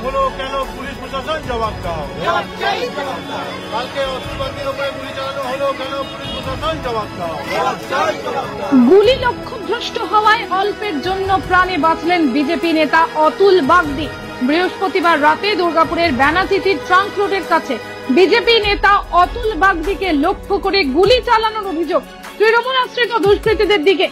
হলো কেন পুলিশ প্রশাসন জবাব দাও। কালকে অস্ত্রবাদীর উপরে গুলি চালানো হলো কেন পুলিশ প্রশাসন জবাব দাও। গুলি লক্ষ্যভ্রষ্ট হওয়ায় অল্পের জন্য প্রাণে বাঁচলেন বিজেপি নেতা অতুল বাগদি। বৃহস্পতিবার রাতে দুর্গাপুরের ব্যানাচিতির ট্রাঙ্ক রোডের কাছে বিজেপি নেতা অতুল বাগদিকে লক্ষ্য করে গুলি চালানোর অভিযোগ তৃণমূল আশ্রিত দুষ্কৃতীদের দিকে।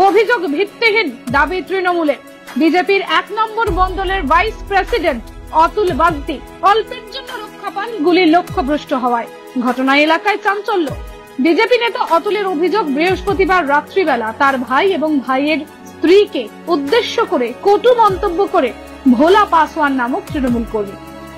অভিযোগ ভিত্তিহীন, দাবি তৃণমূলের। বিজেপির 1 নম্বর মণ্ডলের ভাইস প্রেসিডেন্ট অতুল বাগদি অল্পের জন্য রক্ষা পান গুলি লক্ষ্যভ্রষ্ট হওয়ায়। ঘটনা এলাকায় চাঞ্চল্য। বিজেপি নেতা অতুলের অভিযোগ, বৃহস্পতিবার রাত্রিবেলা তার ভাই এবং ভাইয়ের স্ত্রীকে উদ্দেশ্য করে কটু মন্তব্য করে ভোলা পাসওয়ান নামক তৃণমূল কর্মী।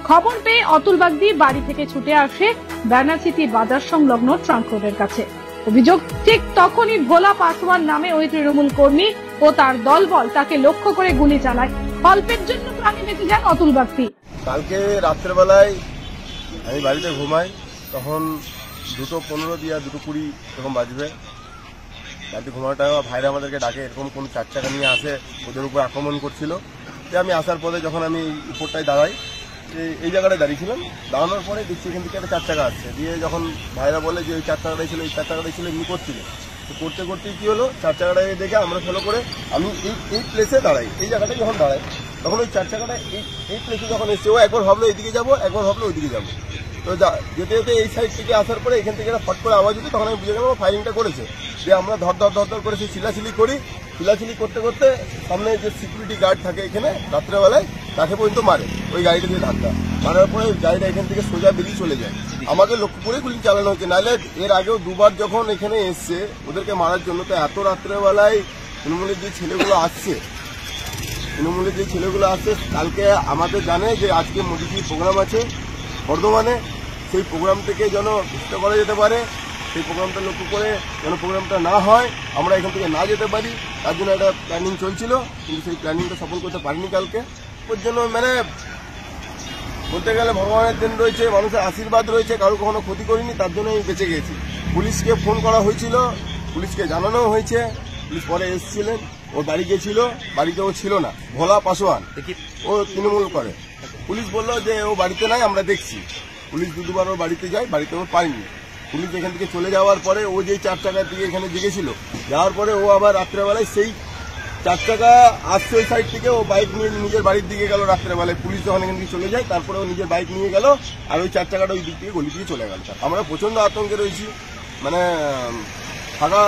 খবর পেয়ে অতুল বাগদি বাড়ি থেকে ছুটে আসে ব্যানাচিতি বাজার সংলগ্ন ট্রাঙ্ক রোডের কাছে। অভিযোগ, ঠিক তখনই ভোলা পাসওয়ান নামে ওই তৃণমূল কর্মী ও তার দলবল তাকে লক্ষ্য করে গুলি চালায়। অল্পের জন্য প্রাণে বেঁচে যান অতুল বাগদি। কালকে রাত্রেবেলায় আমি বাড়িতে ঘুমাই, তখন 2:15 দিয়ে 2:20 এরকম বাজবে। রাতে ঘুমানোর টাইমে ভাইরা আমাদেরকে ডাকে, এরকম কোন 4 চাকা নিয়ে আসে, ওদের উপর আক্রমণ করছিল। আমি আসার পরে যখন আমি উপরটায় দাঁড়াই, এই জায়গাটায় দাঁড়িয়েছিলাম, দাঁড়ানোর পরে দেখছি এখান থেকে একটা 4 চাকা আসছে। দিয়ে যখন ভাইরা বলে যে ওই 4 চাকাটাই ছিল, এই 4 চাকাটাই ছিল, এমনি করছিল। তো করতে করতে কি হলো, 4 চাকাটাই দেখে আমরা ফলো করে আমি এই প্লেসে দাঁড়াই। এই জায়গাটায় যখন দাঁড়াই তখন ওই 4 চাকাটা এই প্লেসে যখন এসছে, ও একবার ভাবলো এইদিকে যাবো, একবার ভাবলো ওইদিকে যাবো। তো যেতে যেতে এই সাইড থেকে আসার পরে এখান থেকে একটা ফট করে আওয়াজ হতো, তখন আমি বুঝে গেলাম ফায়ারিংটা করেছে। যে আমরা ধর করে সেই চিল্লাচিল্লি করি। চিল্লাচিল্লি করতে করতে সামনে যে সিকিউরিটি গার্ড থাকে এখানে রাত্রেবেলায়, তাকে পর্যন্ত মারে ওই গাড়িটা দিয়ে ধাক্কা মারার পরে গাড়িটা এখান থেকে সোজা বেরিয়ে চলে যায়। আমাকে লক্ষ্য করে গুলি চালানো হচ্ছে। নাহলে এর আগেও 2 বার যখন এখানে এসছে ওদেরকে মারার জন্য, তো এত রাত্রেবেলায় তৃণমূলের যে ছেলেগুলো আসছে, কালকে আমাদের জানে যে আজকে মোদিজির প্রোগ্রাম আছে বর্ধমানে, সেই প্রোগ্রাম থেকে যেন বুঝতে করা যেতে পারে, সেই প্রোগ্রামটা লক্ষ্য করে যেন প্রোগ্রামটা না হয়, আমরা এখান থেকে না যেতে পারি, তার জন্য একটা প্ল্যানিং চলছিল। কিন্তু সেই প্ল্যানিংটা সফল করতে পারিনি কালকে। ওর জন্য মানে বলতে গেলে ভগবানের দেন রয়েছে, মানুষের আশীর্বাদ রয়েছে, কারো কখনো ক্ষতি করিনি, তার জন্য আমি বেঁচে গেছি। পুলিশকে ফোন করা হয়েছিল, পুলিশকে জানানো হয়েছে, পুলিশ পরে এসেছিলেন, ওর বাড়ি গিয়েছিল, বাড়িতে ও ছিল না। ভোলা পাসওয়ান, ও তৃণমূল করে। পুলিশ বললো যে ও বাড়িতে নাই, আমরা দেখছি। পুলিশ 2 বার ওর বাড়িতে যায়, বাড়িতে ও পায়নি। পুলিশ এখান থেকে চলে যাওয়ার পরে ও যেই 4 চাকার দিকে এখানে জেগেছিল, যাওয়ার পরে ও আবার রাত্রেবেলায় সেই 4 চাকা আসছে ওই সাইড থেকে, ও বাইক নিয়ে নিজের বাড়ির দিকে গেল রাত্রেবেলায়। পুলিশ যখন এখান থেকে চলে যায়, তারপরে ও নিজের বাইক নিয়ে গেল, আর ওই 4 চাকাটা ওই দিক থেকে গলি দিয়ে চলে গেল। আমরা প্রচন্ড আতঙ্কে রয়েছি। মানে থাকা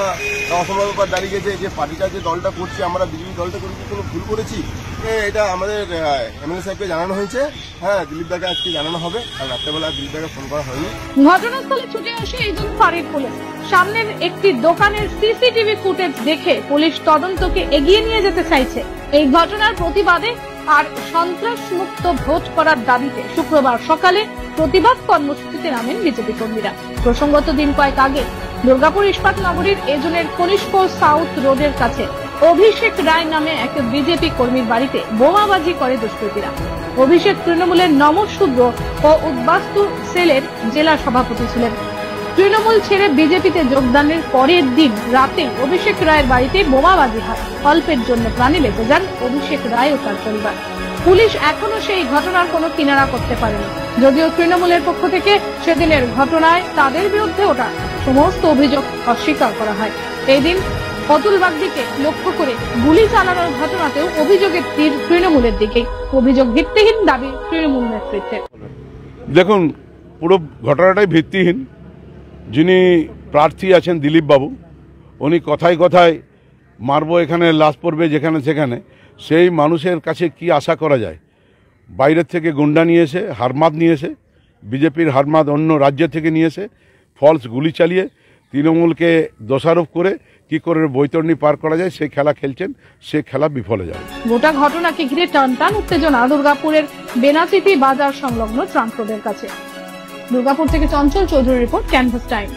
অসম্ভব ব্যাপার দাঁড়িয়ে গেছে যে পার্টিটা যে দলটা করছি, আমরা বিজেপি দলটা করে কোনো ভুল করেছি, এটা আমাদের এমএলএ সাহেবকে জানানো হয়েছে। হ্যাঁ, দিলীপ দাকে আজকে জানানো হবে, আর রাত্রেবেলা দিলীপ দাকে ফোন করা হয়নি। ঘটনাস্থলে ছুটে আসে এইজন ফাঁড়ির পুলিশ। সামনের একটি দোকানের সিসিটিভি ফুটেজ দেখে পুলিশ তদন্তকে এগিয়ে নিয়ে যেতে চাইছে। এই ঘটনার প্রতিবাদে আর সন্ত্রাস মুক্ত ভোট করার দাবিতে শুক্রবার সকালে প্রতিবাদ কর্মসূচিতে নামেন বিজেপি কর্মীরা। প্রসঙ্গত দিন কয়েক আগে দুর্গাপুর ইস্পাত নগরীর এজনের কনিষ্ক সাউথ রোডের কাছে অভিষেক রায় নামে এক বিজেপি কর্মীর বাড়িতে বোমাবাজি করে দুষ্কৃতীরা। অভিষেক তৃণমূলের নমশূদ্র ও উদ্বাস্তু সেলের জেলা সভাপতি ছিলেন। তৃণমূল ছেড়ে বিজেপিতে যোগদানের পরের দিন রাতে অভিষেক রায়ের বাড়িতে বোমাবাজি হয়। অল্পের জন্য প্রাণে বেঁচে যান অভিষেক রায় ও তার পরিবার। পুলিশ এখনো সেই ঘটনার কোনো কিনারা করতে পারেনি, যদিও তৃণমূলের পক্ষ থেকে সেদিনের ঘটনায় তাদের বিরুদ্ধে ওঠা সমস্ত অভিযোগ অস্বীকার করা হয়। এই দিন অতুল বাগদিকে লক্ষ্য করে গুলি চালানোর ঘটনাতেও অভিযোগের তীর তৃণমূলের দিকে। অভিযোগ ভিত্তিহীন, দাবি তৃণমূল নেতৃত্বের। দেখুন, পুরো ঘটনাটাই ভিত্তিহীন। যিনি প্রার্থী আছেন দিলীপ বাবু, উনি কথায় কথায় মারবো, এখানে লাশ পড়বে যেখানে সেখানে, সেই মানুষের কাছে কি আশা করা যায়? বাইরের থেকে গুন্ডা নিয়ে এসে, হারমাদ নিয়ে এসে, বিজেপির হারমাদ অন্য রাজ্য থেকে নিয়ে এসে ফলস গুলি চালিয়ে তৃণমূলকে দোষারোপ করে কি করে বৈতরণী পার করা যায় সেই খেলা খেলছেন, সে খেলা বিফলে যায়। গোটা ঘটনাকে ঘিরে টানটান উত্তেজনা দুর্গাপুরের বেনাচিতি বাজার সংলগ্ন ট্রাঙ্ক রোডের কাছে। দুর্গাপুর থেকে Chanchal Chowdhury report, canvas time.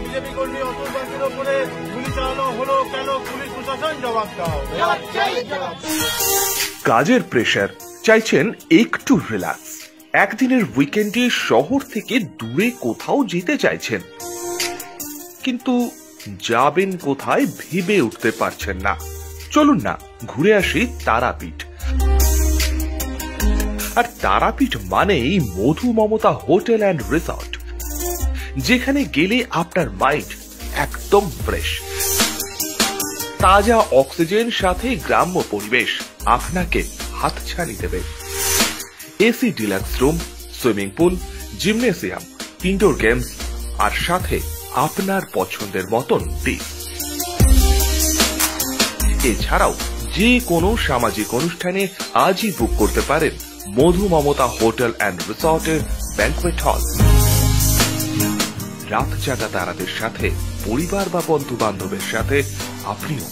BJP কর্মী অতুল বাগদির উপরে গুলি চালানো হলো কেন পুলিশ প্রশাসন জবাব দাও। কাজের প্রেসার, চাইছেন একটু রিল্যাক্স। একদিনের উইকেন্ডে শহর থেকে দূরে কোথাও যেতে চাইছেন, কিন্তু যাবেন কোথায় ভেবে উঠতে পারছেন না। চলুন না ঘুরে আসি তারাপীঠ। আর তারাপীঠ মানেই মধু মমতা হোটেল অ্যান্ড রিসর্ট, যেখানে গেলে আপনার মাইন্ড একদম ফ্রেশ। তাজা অক্সিজেন সাথে গ্রাম্য পরিবেশ আপনাকে হাতছানি দেবে। AC deluxe room, swimming pool, gymnasium, indoor games আর সাথে আপনার পছন্দের মতন ডিশ। এছাড়াও যে কোনো সামাজিক অনুষ্ঠানে আজই বুক করতে পারেন মধু মমতা হোটেল অ্যান্ড রিসর্টের ব্যাংকুয়েট হল। রাত জাগা তারাদের সাথে, পরিবার বা বন্ধু বান্ধবের সাথে আপনিও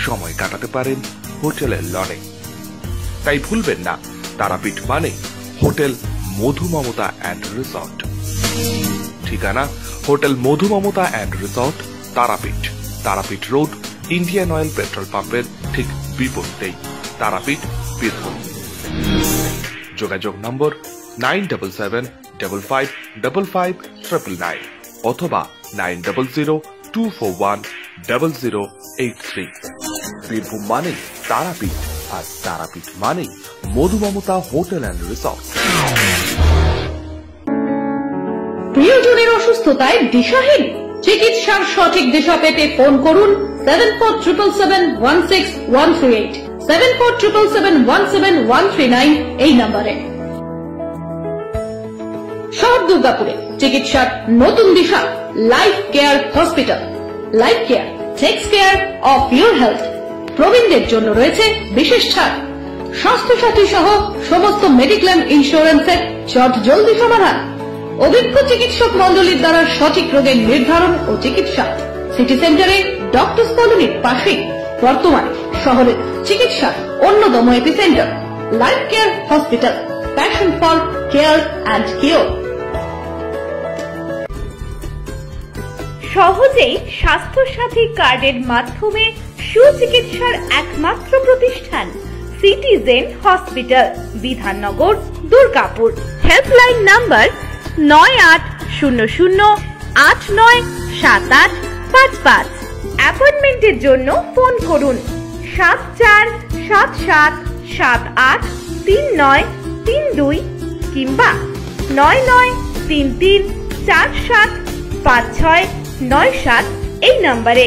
সময় কাটাতে পারেন হোটেলের লনে। তাই ভুলবেন না, তারাপীঠ মানে hotel Madhu Mamata and resort. ঠিকানা hotel Madhu Mamata and resort, Tarapith, Tarapith road, Indian oil petrol পাম্পের ঠিক বিপরীতেই, তারাপীঠ, বীরভূম। যোগাযোগ নম্বর 9775555599 অথবা 9002410083। বীরভূম মানেই তারাপীঠ, আর তারাপীঠ মানেই মধু মমতা হোটেল অ্যান্ড রিসর্ট। প্রিয়জনের অসুস্থতায় দিশাহীন, চিকিৎসার সঠিক দিশা পেতে ফোন করুন 7477716138, 7477717139 এই নম্বরে। শহর দুর্গাপুরে চিকিৎসার নতুন দিশা life care hospital. Life care takes care of your health. প্রবীণদের জন্য রয়েছে বিশেষ ছাড়। স্বাস্থ্যসাথী সহ সমস্ত মেডিক্লেম ইন্স্যুরেন্সের জলদি সমাধান। অভিজ্ঞ চিকিৎসক মন্ডলীর দ্বারা সঠিক রোগের নির্ধারণ ও চিকিৎসা। সিটি সেন্টারে ডক্টরস কলোনির পাশেই বর্তমানে শহরের চিকিৎসা অন্যতম epicentre life care hospital, passion for care and cure. সহজেই স্বাস্থ্যসাথী কার্ডের মাধ্যমে সুচিকিৎসার একমাত্র প্রতিষ্ঠান citizen hospital, Bidhannagar, Durgapur. Helpline number 9800897855। অ্যাপয়েন্টমেন্টের জন্য ফোন করুন 7477783932 কিংবা 9933475697 এই নম্বরে।